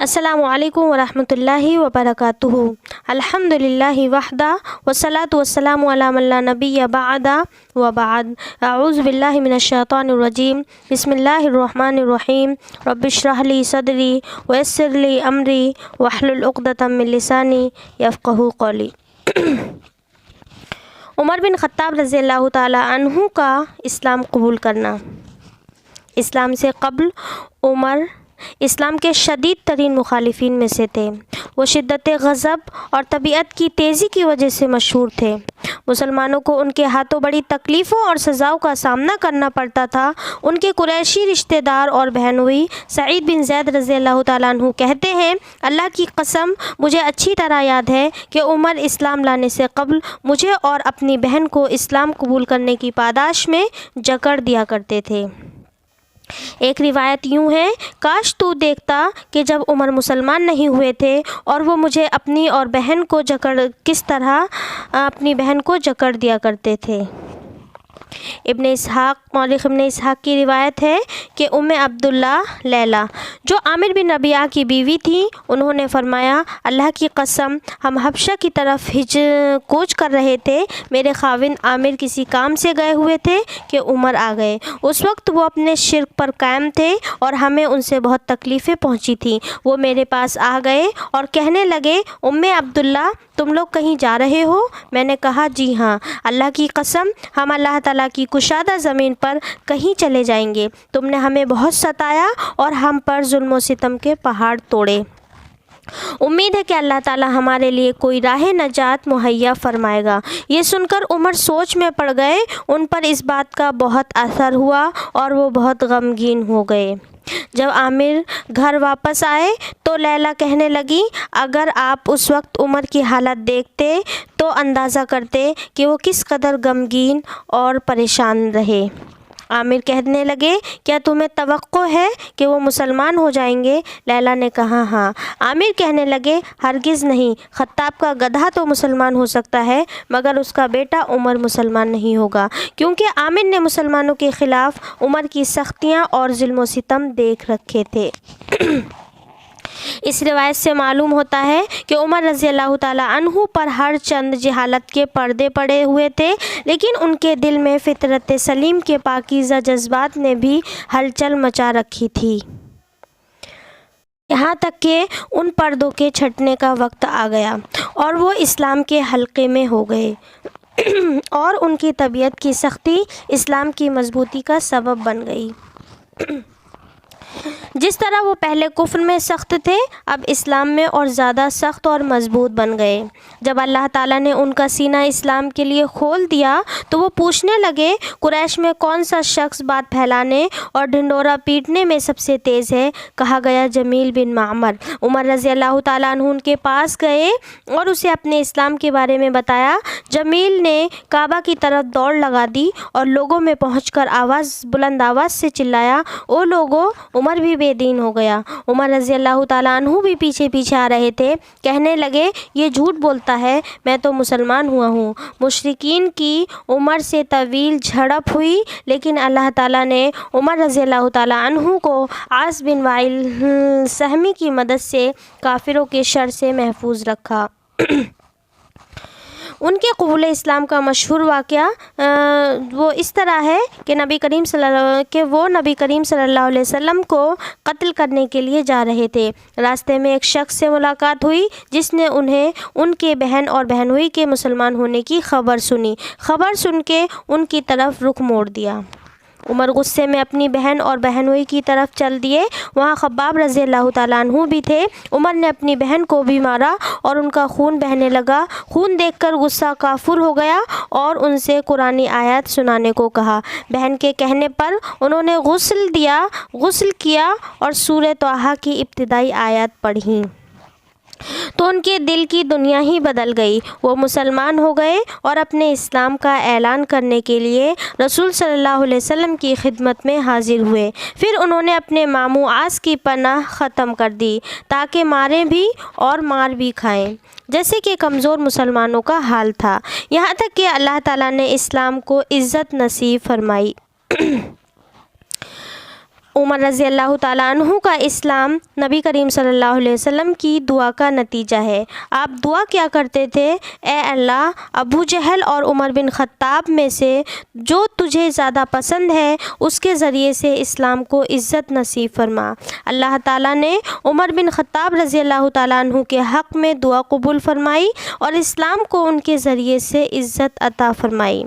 अस्सलामु अलैकुम वरहमतुल्लाहि वबरकातुहू। अल्हम्दुलिल्लाहि वहदा वस्सलातु वस्सलामु अला मन ला नबिय्य बअदा व बाद। अऊज़ु बिल्लाहि मिनश शैतानिर रजीम। बिस्मिल्लाहिर रहमानिर रहीम। रब्बिश्रह ली सदरी व यस्सिर ली अमरी वहलुल उक़दतम मिन लिसानी यफ़क़हू क़ौली। उमर बिन ख़त्ताब रज़ियल्लाहु ताला अन्हु का इस्लाम कबूल करना। इस्लाम से क़ब्ल उमर इस्लाम के शदीद तरीन मुखालिफिन में से थे। वो शिद्दत ग़ज़ब और तबीयत की तेज़ी की वजह से मशहूर थे। मुसलमानों को उनके हाथों बड़ी तकलीफ़ों और सज़ाओं का सामना करना पड़ता था। उनके कुरैशी रिश्तेदार और बहनोई सईद बिन ज़ैद रज़ियल्लाहु ताला अन्हु कहते हैं, अल्लाह की कसम मुझे अच्छी तरह याद है कि उमर इस्लाम लाने से क़ब्ल मुझे और अपनी बहन को इस्लाम कबूल करने की पादाश में जकड़ दिया करते थे। एक रिवायत यूँ है, काश तू देखता कि जब उमर मुसलमान नहीं हुए थे और वो मुझे अपनी बहन को जकड़ दिया करते थे। मौलिक इब्न इसहाक़ की रिवायत है कि उम्मे अब्दुल्ला लैला जो आमिर बिन रबिया की बीवी थी, उन्होंने फरमाया, अल्लाह की कसम हम हबशा की तरफ कूच कर रहे थे। मेरे खाविन आमिर किसी काम से गए हुए थे कि उमर आ गए। उस वक्त वो अपने शिर्क पर कायम थे और हमें उनसे बहुत तकलीफ़ें पहुंची थी। वो मेरे पास आ गए और कहने लगे, उम्मे अब्दुल्ला तुम लोग कहीं जा रहे हो? मैंने कहा, जी हाँ, अल्लाह की कसम हम अल्लाह ताला की कुशादा ज़मीन पर कहीं चले जाएंगे। तुमने हमें बहुत सताया और हम पर जुल्म और सितम के पहाड़ तोड़े। उम्मीद है कि अल्लाह ताला हमारे लिए कोई राह नजात मुहैया फरमाएगा। ये सुनकर उमर सोच में पड़ गए। उन पर इस बात का बहुत असर हुआ और वो बहुत गमगीन हो गए। जब आमिर घर वापस आए तो लैला कहने लगी, अगर आप उस वक्त उमर की हालत देखते तो अंदाज़ा करते कि वो किस कदर गमगीन और परेशान रहे। आमिर कहने लगे, क्या तुम्हें तवक्को है कि वो मुसलमान हो जाएंगे? लैला ने कहा, हाँ। आमिर कहने लगे, हरगिज़ नहीं, ख़त्ताब का गधा तो मुसलमान हो सकता है मगर उसका बेटा उमर मुसलमान नहीं होगा, क्योंकि आमिर ने मुसलमानों के ख़िलाफ़ उमर की सख्तियाँ और जुल्म व सितम देख रखे थे। इस रिवायत से मालूम होता है कि उमर रज़ियल्लाहु ताला अन्हु पर हर चंद जहालत के पर्दे पड़े हुए थे, लेकिन उनके दिल में फितरत सलीम के पाकीज़ा जज्बात ने भी हलचल मचा रखी थी। यहाँ तक कि उन पर्दों के छटने का वक्त आ गया और वो इस्लाम के हल्के में हो गए और उनकी तबीयत की सख्ती इस्लाम की मजबूती का सबब बन गई। जिस तरह वो पहले कुफ्र में सख्त थे, अब इस्लाम में और ज़्यादा सख्त और मजबूत बन गए। जब अल्लाह ताला ने उनका सीना इस्लाम के लिए खोल दिया तो वो पूछने लगे, कुरैश में कौन सा शख्स बात फैलाने और ढिंडोरा पीटने में सबसे तेज़ है? कहा गया, जमील बिन मामर। उमर रज़ियल्लाहु ताला अन्हु उनके पास गए और उसे अपने इस्लाम के बारे में बताया। जमील ने काबा की तरफ दौड़ लगा दी और लोगों में पहुँचकर बुलंद आवाज़ से चिल्लाया, ओ लोगों, उमर भी बेदीन हो गया। उमर रज़ियल्लाहु ताला अन्हु भी पीछे पीछे आ रहे थे। कहने लगे, ये झूठ बोलता है, मैं तो मुसलमान हुआ हूँ। मुशरिकीन की उमर से तवील झड़प हुई, लेकिन अल्लाह ताला ने उमर रज़ियल्लाहु ताला अन्हु को आस बिन वाइल सहमी की मदद से काफिरों के शर से महफूज रखा। उनके कबूल इस्लाम का मशहूर वाक़या वो इस तरह है कि नबी करीम सल्लल्लाहु अलैहि वसल्लम को कत्ल करने के लिए जा रहे थे। रास्ते में एक शख्स से मुलाकात हुई जिसने उन्हें उनके बहन और बहनोई के मुसलमान होने की खबर सुनी। खबर सुन के उनकी तरफ रुख मोड़ दिया। उमर गुस्से में अपनी बहन और बहनोई की तरफ चल दिए। वहाँ खब्बाब रज़ियल्लाहु ताला अन्हु भी थे। उमर ने अपनी बहन को भी मारा और उनका खून बहने लगा। खून देखकर गुस्सा काफुर हो गया और उनसे कुरानी आयत सुनाने को कहा। बहन के कहने पर उन्होंने गुस्ल किया और सूरह तौहा की इब्तिदाई आयत पढ़ी तो उनके दिल की दुनिया ही बदल गई। वो मुसलमान हो गए और अपने इस्लाम का ऐलान करने के लिए रसूल सल्लल्लाहु अलैहि वसल्लम की खिदमत में हाजिर हुए। फिर उन्होंने अपने मामू आस की पनाह ख़त्म कर दी ताकि मारें भी और मार भी खाएं, जैसे कि कमज़ोर मुसलमानों का हाल था। यहाँ तक कि अल्लाह ताला ने इस्लाम को इज़्ज़त नसीब फरमाई। عمر رضی اللہ تعالیٰ عنہ کا اسلام نبی کریم صلی اللہ علیہ وسلم کی دعا کا نتیجہ ہے۔ آپ دعا کیا کرتے تھے، اے اللہ ابو جہل اور عمر بن خطاب میں سے جو تجھے زیادہ پسند ہے اس کے ذریعے سے اسلام کو عزت نصیب فرما۔ اللہ تعالیٰ نے عمر بن خطاب رضی اللہ تعالیٰ عنہ کے حق میں دعا قبول فرمائی اور اسلام کو ان کے ذریعے سے عزت عطا فرمائی۔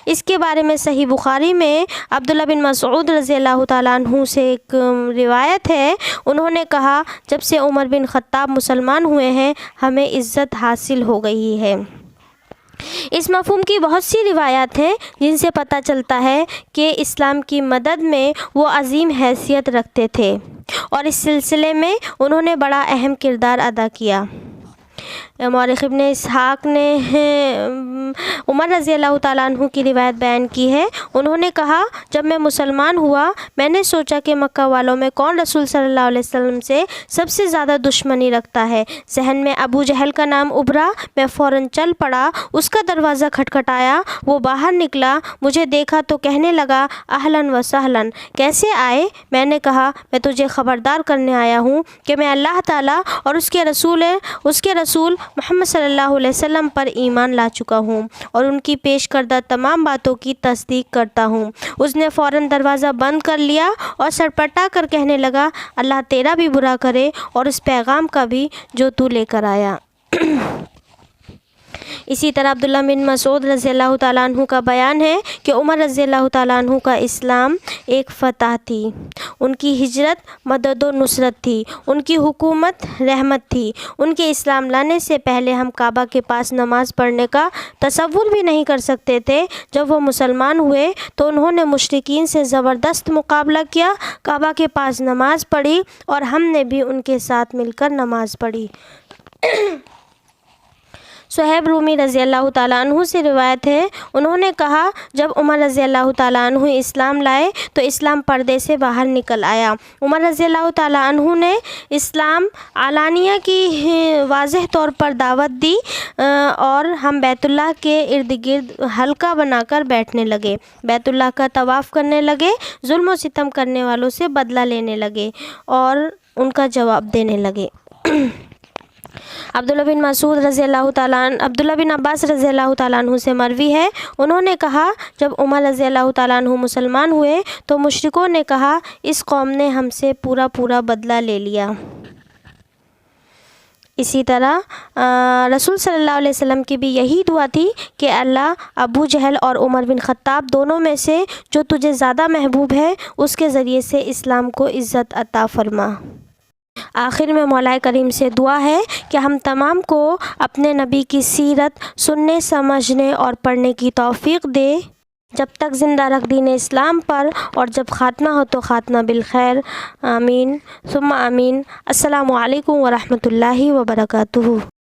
اس کے بارے میں صحیح بخاری میں عبداللہ بن مسعود رضی اللہ تعالیٰ عنہ سے ایک روایت ہے، انہوں نے کہا جب سے عمر بن خطاب مسلمان ہوئے ہیں ہمیں عزت حاصل ہو گئی ہے۔ اس مفہوم کی بہت سی روایات ہیں جن سے پتہ چلتا ہے کہ اسلام کی مدد میں وہ عظیم حیثیت رکھتے تھے اور اس سلسلے میں انہوں نے بڑا اہم کردار ادا کیا۔ مورخ ابن اسحاق نے عمر رضی اللہ تعالیٰ عنہ کی روایت بیان کی ہے، انہوں نے کہا جب میں مسلمان ہوا میں نے سوچا کہ مکہ والوں میں کون رسول صلی اللہ علیہ وسلم سے سب سے زیادہ دشمنی رکھتا ہے۔ ذہن میں ابو جہل کا نام ابھرا، میں فوراً چل پڑا، اس کا دروازہ کھٹکھٹایا، وہ باہر نکلا، مجھے دیکھا تو کہنے لگا اہلاً و سہلاً، کیسے آئے؟ میں نے کہا میں تجھے خبردار کرنے آیا ہوں کہ میں اللہ تعالیٰ اور اس کے رسول محمد صلی اللہ علیہ وسلم پر ایمان لا چکا ہوں اور ان کی پیش کردہ تمام باتوں کی تصدیق کرتا ہوں۔ اس نے فوراً دروازہ بند کر لیا اور سرپٹا کر کہنے لگا اللہ تیرا بھی برا کرے اور اس پیغام کا بھی جو تو لے کر آیا۔ اسی طرح عبداللہ بن مسعود رضی اللہ تعالیٰ عنہ کا بیان ہے کہ عمر رضی اللہ تعالیٰ عنہ کا اسلام ایک فتح تھی، ان کی ہجرت مدد و نصرت تھی، ان کی حکومت رحمت تھی۔ ان کے اسلام لانے سے پہلے ہم کعبہ کے پاس نماز پڑھنے کا تصور بھی نہیں کر سکتے تھے۔ جب وہ مسلمان ہوئے تو انہوں نے مشرکین سے زبردست مقابلہ کیا، کعبہ کے پاس نماز پڑھی اور ہم نے بھی ان کے ساتھ مل کر نماز پڑھی۔ صہیب رومی رضی اللہ تعالیٰ عنہ سے روایت ہے، انہوں نے کہا جب عمر رضی اللہ تعالیٰ عنہ اسلام لائے تو اسلام پردے سے باہر نکل آیا۔ عمر رضی اللہ تعالیٰ عنہ نے اسلام علانیہ کی واضح طور پر دعوت دی اور ہم بیت اللہ کے ارد گرد حلقہ بنا کر بیٹھنے لگے، بیت اللہ کا طواف کرنے لگے، ظلم و ستم کرنے والوں سے بدلہ لینے لگے اور ان کا جواب دینے لگے۔ عبداللہ بن عباس رضی اللہ تعالیٰ عنہ سے مروی ہے، انہوں نے کہا جب عمر رضی اللہ تعالیٰ عنہ مسلمان ہوئے تو مشرکوں نے کہا اس قوم نے ہم سے پورا بدلہ لے لیا۔ اسی طرح رسول صلی اللہ علیہ وسلم کی بھی یہی دعا تھی کہ اللہ ابو جہل اور عمر بن خطاب دونوں میں سے جو تجھے زیادہ محبوب ہے اس کے ذریعے سے اسلام کو عزت عطا فرما۔ آخر میں مولا کریم سے دعا ہے کہ ہم تمام کو اپنے نبی کی سیرت سننے، سمجھنے اور پڑھنے کی توفیق دے جب تک زندہ رکھ دین اسلام پر، اور جب خاتمہ ہو تو خاتمہ بالخیر، آمین ثم آمین۔ السلام علیکم ورحمۃ اللہ وبرکاتہ۔